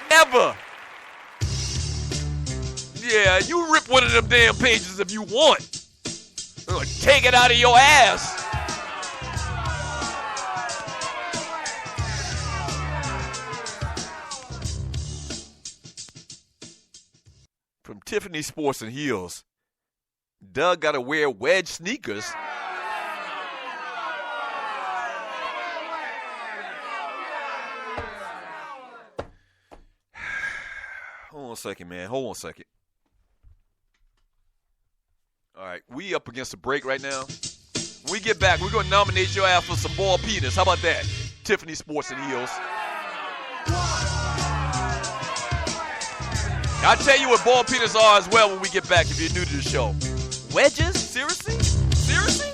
Never. Yeah, you rip one of them damn pages if you want. Take it out of your ass. From Tiffany Sports and Heels, Doug got to wear wedge sneakers. Hold on a second, man. Hold on a second. All right, we up against a break right now. When we get back, we're going to nominate your ass for some ball penis. How about that? Tiffany Sports and Heels. I'll tell you what ball penis are as well when we get back if you're new to the show. Wedges? Seriously? Seriously?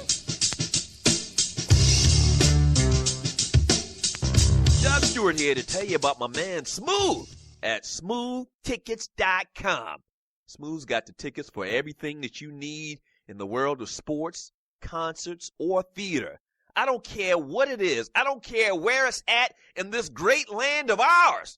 Doug Stewart here to tell you about my man Smooth at smoothtickets.com. Smooth's got the tickets for everything that you need in the world of sports, concerts, or theater. I don't care what it is. I don't care where it's at in this great land of ours.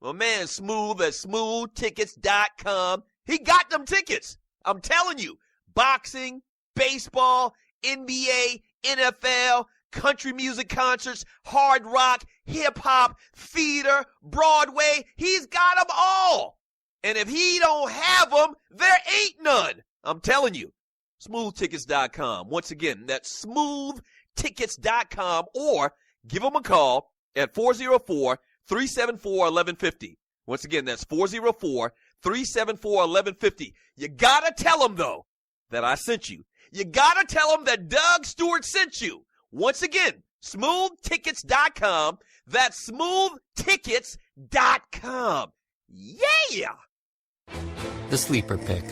My man Smooth at smoothtickets.com, he got them tickets. I'm telling you, boxing, baseball, NBA, NFL, country music concerts, hard rock, hip-hop, theater, Broadway, he's got them all. And if he don't have them, there ain't none. I'm telling you. Smoothtickets.com. Once again, that's smoothtickets.com, or give him a call at 404-374-1150. Once again, that's 404-374-1150. You got to tell him, though, that I sent you. You got to tell him that Doug Stewart sent you. Once again, smoothtickets.com. That's smoothtickets.com. Yeah! The Sleeper Pick,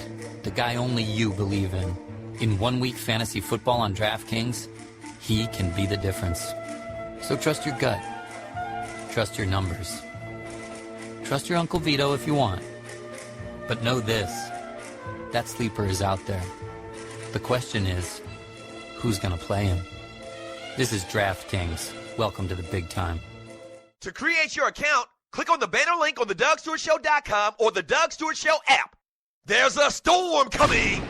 the guy only you believe in. In 1 week fantasy football on DraftKings, he can be the difference. So trust your gut. Trust your numbers. Trust your Uncle Vito if you want. But know this, that sleeper is out there. The question is, who's going to play him? This is DraftKings. Welcome to the big time. To create your account, click on the banner link on the DougStewartShow.com or the Doug Stewart Show app. There's a storm coming.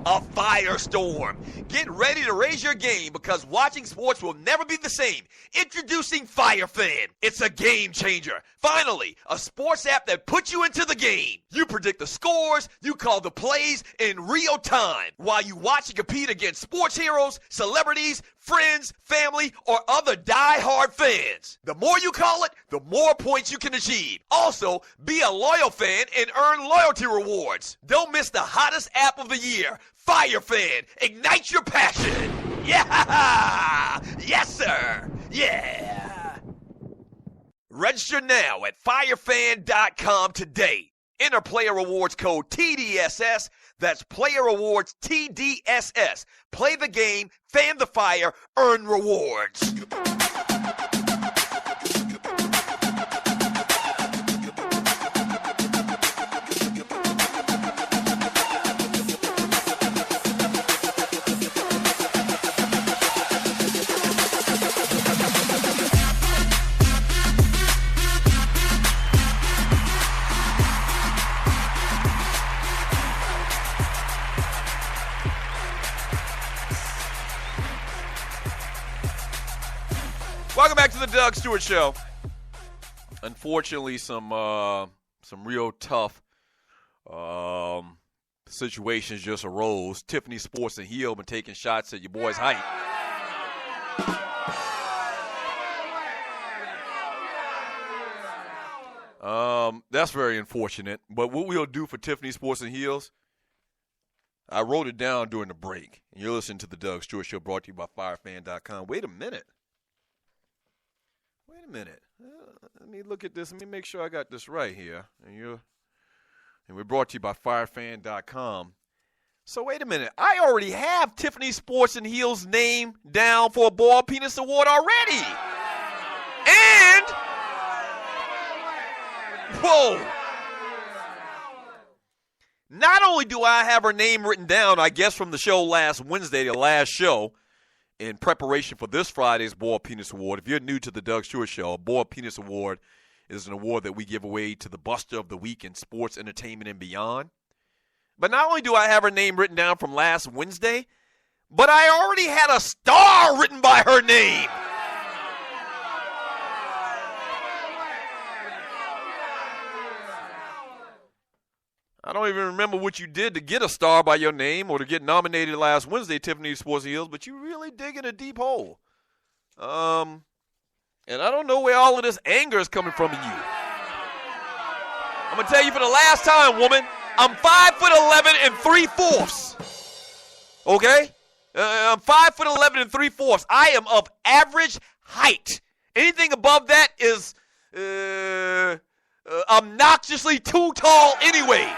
A firestorm. Get ready to raise your game because watching sports will never be the same. Introducing FireFan. It's a game changer. Finally, a sports app that puts you into the game. You predict the scores, you call the plays in real time while you watch and compete against sports heroes, celebrities, friends, family, or other die-hard fans. The more you call it, the more points you can achieve. Also, be a loyal fan and earn loyalty rewards. Don't miss the hottest app of the year, FireFan. Ignite your passion. Yeah! Yes, sir. Yeah. Register now at firefan.com today. Enter player rewards code TDSS. That's player rewards TDSS. Play the game, fan the fire, earn rewards. Welcome back to the Doug Stewart Show. Unfortunately, some real tough situations just arose. Tiffany Sports and Heel been taking shots at your boy's height. That's very unfortunate. But what we'll do for Tiffany Sports and Heels, I wrote it down during the break. And you're listening to the Doug Stewart Show, brought to you by firefan.com. Wait a minute. Let me look at this. Let me make sure I got this right here. And we're brought to you by firefan.com. So wait a minute. I already have Tiffany Sports and Heels' name down for a Ball Penis Award already. And whoa. Not only do I have her name written down, I guess from the show last Wednesday, the last show, in preparation for this Friday's Boiled Penis Award. If you're new to the Doug Stewart Show, a Boiled Penis Award is an award that we give away to the Buster of the Week in sports, entertainment, and beyond. But not only do I have her name written down from last Wednesday, but I already had a star written by her name. I don't even remember what you did to get a star by your name or to get nominated last Wednesday, Tiffany Sports Heels, but you really dig in a deep hole. And I don't know where all of this anger is coming from in you. I'm going to tell you for the last time, woman, I'm 5'11" and 3/4. Okay? I'm 5'11" and 3/4. I am of average height. Anything above that is obnoxiously too tall anyway.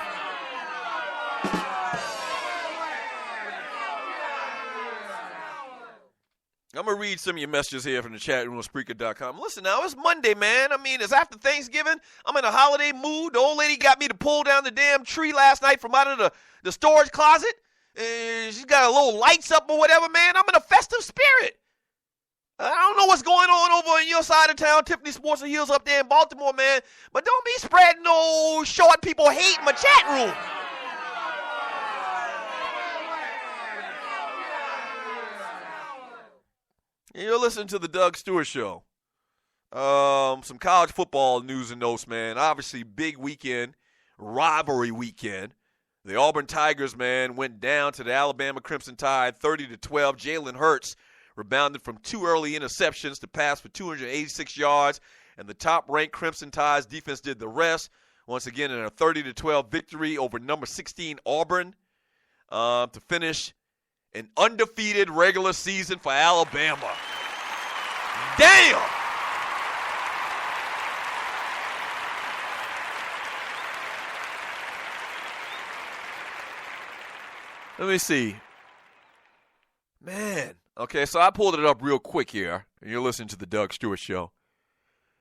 I'm going to read some of your messages here from the chat room on Spreaker.com. Listen now, it's Monday, man. I mean, it's after Thanksgiving. I'm in a holiday mood. The old lady got me to pull down the damn tree last night from out of the storage closet. She's got a little lights up or whatever, man. I'm in a festive spirit. I don't know what's going on over on your side of town, Tiffany Sports and Heels up there in Baltimore, man. But don't be spreading no short people hate in my chat room. You're listening to the Doug Stewart Show. Some college football news and notes, man. Obviously, big weekend, rivalry weekend. The Auburn Tigers, man, went down to the Alabama Crimson Tide 30-12. Jalen Hurts rebounded from 2 early interceptions to pass for 286 yards, and the top-ranked Crimson Tide's defense did the rest. Once again, in a 30-12 victory over number 16 Auburn to finish an undefeated regular season for Alabama. Damn! Let me see. Man. Okay, so I pulled it up real quick here, and you're listening to the Doug Stewart Show.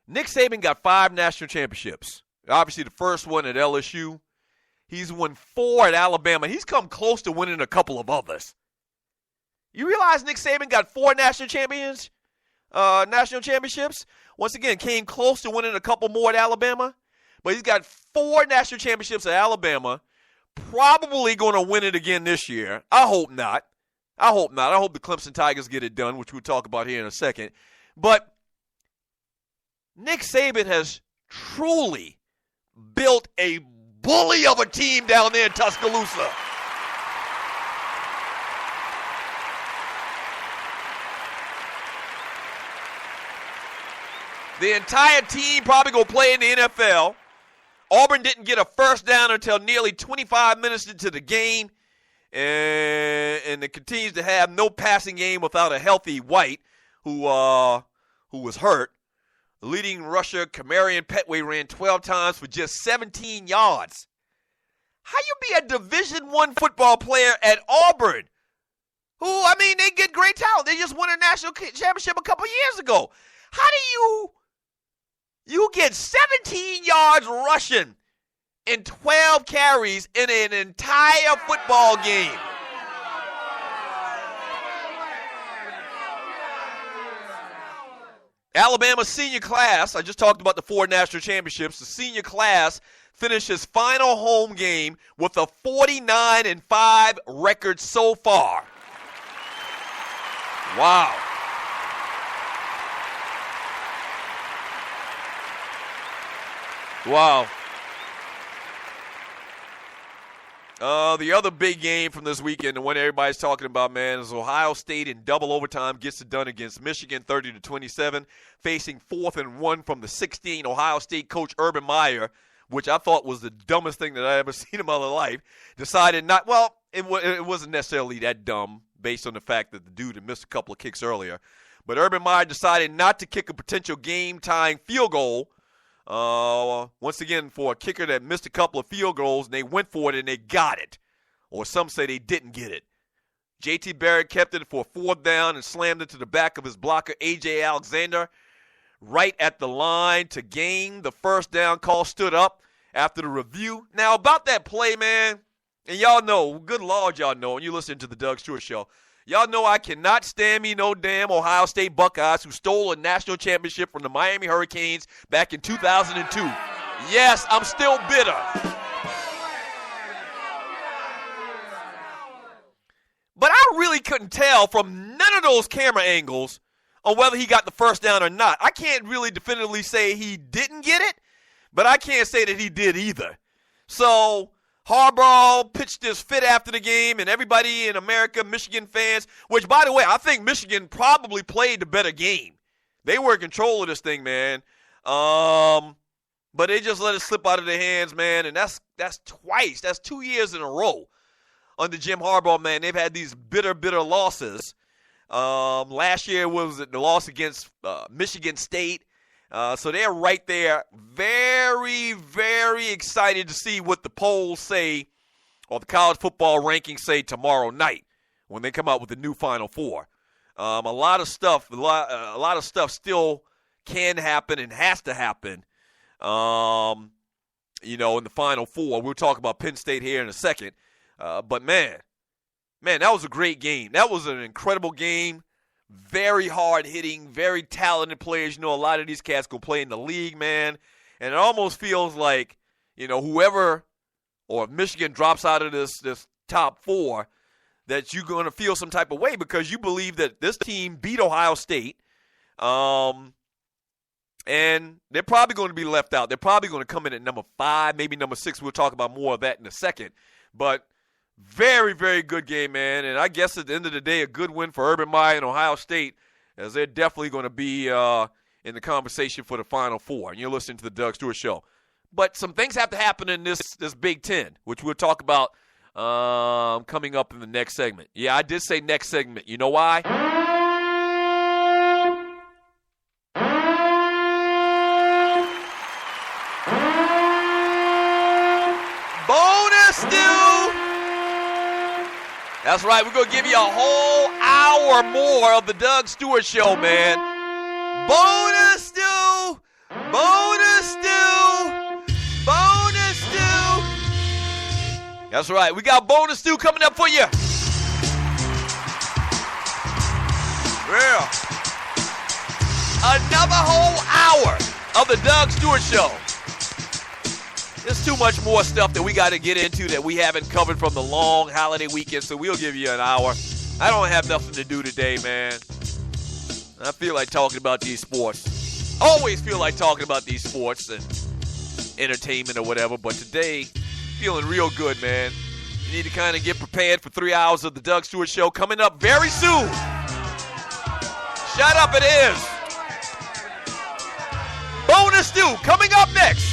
Nick Saban got 5 national championships. Obviously, the first one at LSU. He's won 4 at Alabama. He's come close to winning a couple of others. You realize Nick Saban got 4 national championships? Once again, came close to winning a couple more at Alabama. But he's got 4 national championships at Alabama. Probably going to win it again this year. I hope not. I hope the Clemson Tigers get it done, which we'll talk about here in a second. But Nick Saban has truly built a bully of a team down there in Tuscaloosa. The entire team probably going to play in the NFL. Auburn didn't get a first down until nearly 25 minutes into the game. And it continues to have no passing game without a healthy White, who was hurt. The leading rusher, Kamarion Petway, ran 12 times for just 17 yards. How you be a Division I football player at Auburn? Who, I mean, they get great talent. They just won a national championship a couple years ago. How do you get 17 yards rushing in 12 carries in an entire football game? Alabama's senior class, I just talked about the 4 national championships. The senior class finished his final home game with a 49-5 record so far. Wow. Wow. The other big game from this weekend, the one everybody's talking about, man, is Ohio State in double overtime gets it done against Michigan 30-27, facing 4th and 1 from the 16. Ohio State coach Urban Meyer, which I thought was the dumbest thing that I ever seen in my life, decided not, well, it wasn't necessarily that dumb based on the fact that the dude had missed a couple of kicks earlier. But Urban Meyer decided not to kick a potential game-tying field goal. Once again, for a kicker that missed a couple of field goals, and they went for it and they got it. Or some say they didn't get it. J.T. Barrett kept it for a 4th down and slammed it to the back of his blocker, A.J. Alexander, right at the line to gain the first down. Call stood up after the review. Now, about that play, man, and y'all know, good Lord, y'all know, and you listen to the Doug Stewart Show, Y'all know I cannot stand me no damn Ohio State Buckeyes who stole a national championship from the Miami Hurricanes back in 2002. Yes, I'm still bitter. But I really couldn't tell from none of those camera angles on whether he got the first down or not. I can't really definitively say he didn't get it, but I can't say that he did either. So Harbaugh pitched this fit after the game, and everybody in America, Michigan fans, which, by the way, I think Michigan probably played the better game. They were in control of this thing, man. But they just let it slip out of their hands, man, and that's twice. That's 2 years in a row under Jim Harbaugh, man. They've had these bitter, bitter losses. Last year was the loss against Michigan State. So they're right there, very, very excited to see what the polls say or the college football rankings say tomorrow night when they come out with the new Final Four. A lot of stuff still can happen and has to happen. In the Final Four. We'll talk about Penn State here in a second. But man, that was a great game. That was an incredible game. Very hard-hitting, very talented players. A lot of these cats go play in the league, man. And it almost feels like, whoever or if Michigan drops out of this top four, that you're going to feel some type of way because you believe that this team beat Ohio State. And they're probably going to be left out. They're probably going to come in at number 5, maybe number 6. We'll talk about more of that in a second. But very, very good game, man. And I guess at the end of the day, a good win for Urban Meyer and Ohio State, as they're definitely going to be in the conversation for the Final Four. And you're listening to the Doug Stewart Show. But some things have to happen in this Big Ten, which we'll talk about coming up in the next segment. Yeah, I did say next segment. You know why? Bonus due! That's right, we're going to give you a whole hour more of the Doug Stewart Show, man. Bonus due! Bonus due! Bonus due! That's right, we got bonus due coming up for you. Yeah. Another whole hour of the Doug Stewart Show. There's too much more stuff that we got to get into that we haven't covered from the long holiday weekend, so we'll give you an hour. I don't have nothing to do today, man. I feel like talking about these sports. Always feel like talking about these sports and entertainment or whatever, but today, feeling real good, man. You need to kind of get prepared for 3 hours of the Doug Stewart Show coming up very soon. Shut up, it is. Bonus due coming up next.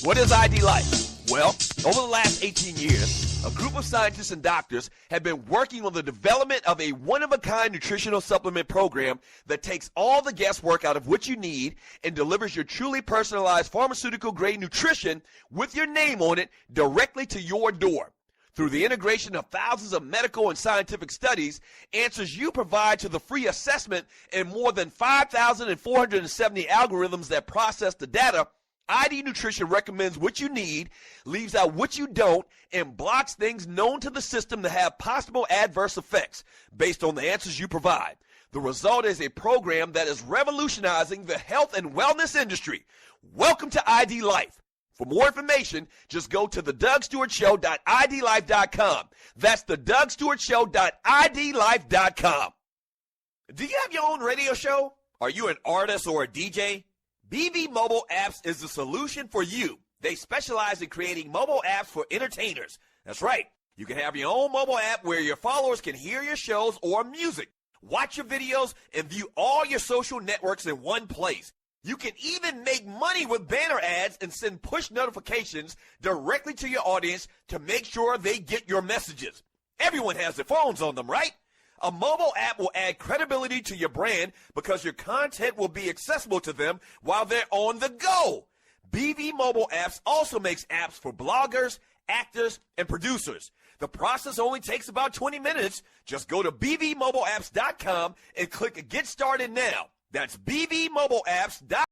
What is ID Life? Well, over the last 18 years, a group of scientists and doctors have been working on the development of a one-of-a-kind nutritional supplement program that takes all the guesswork out of what you need and delivers your truly personalized pharmaceutical-grade nutrition with your name on it directly to your door. Through the integration of thousands of medical and scientific studies, answers you provide to the free assessment, and more than 5,470 algorithms that process the data, ID Nutrition recommends what you need, leaves out what you don't, and blocks things known to the system to have possible adverse effects based on the answers you provide. The result is a program that is revolutionizing the health and wellness industry. Welcome to ID Life. For more information, just go to thedougstewartshow.idlife.com. That's thedougstewartshow.idlife.com. Do you have your own radio show? Are you an artist or a DJ? BB Mobile Apps is the solution for you. They specialize in creating mobile apps for entertainers. That's right. You can have your own mobile app where your followers can hear your shows or music, watch your videos, and view all your social networks in one place. You can even make money with banner ads and send push notifications directly to your audience to make sure they get your messages. Everyone has their phones on them, right? A mobile app will add credibility to your brand because your content will be accessible to them while they're on the go. BV Mobile Apps also makes apps for bloggers, actors, and producers. The process only takes about 20 minutes. Just go to bvmobileapps.com and click Get Started Now. That's bvmobileapps.com.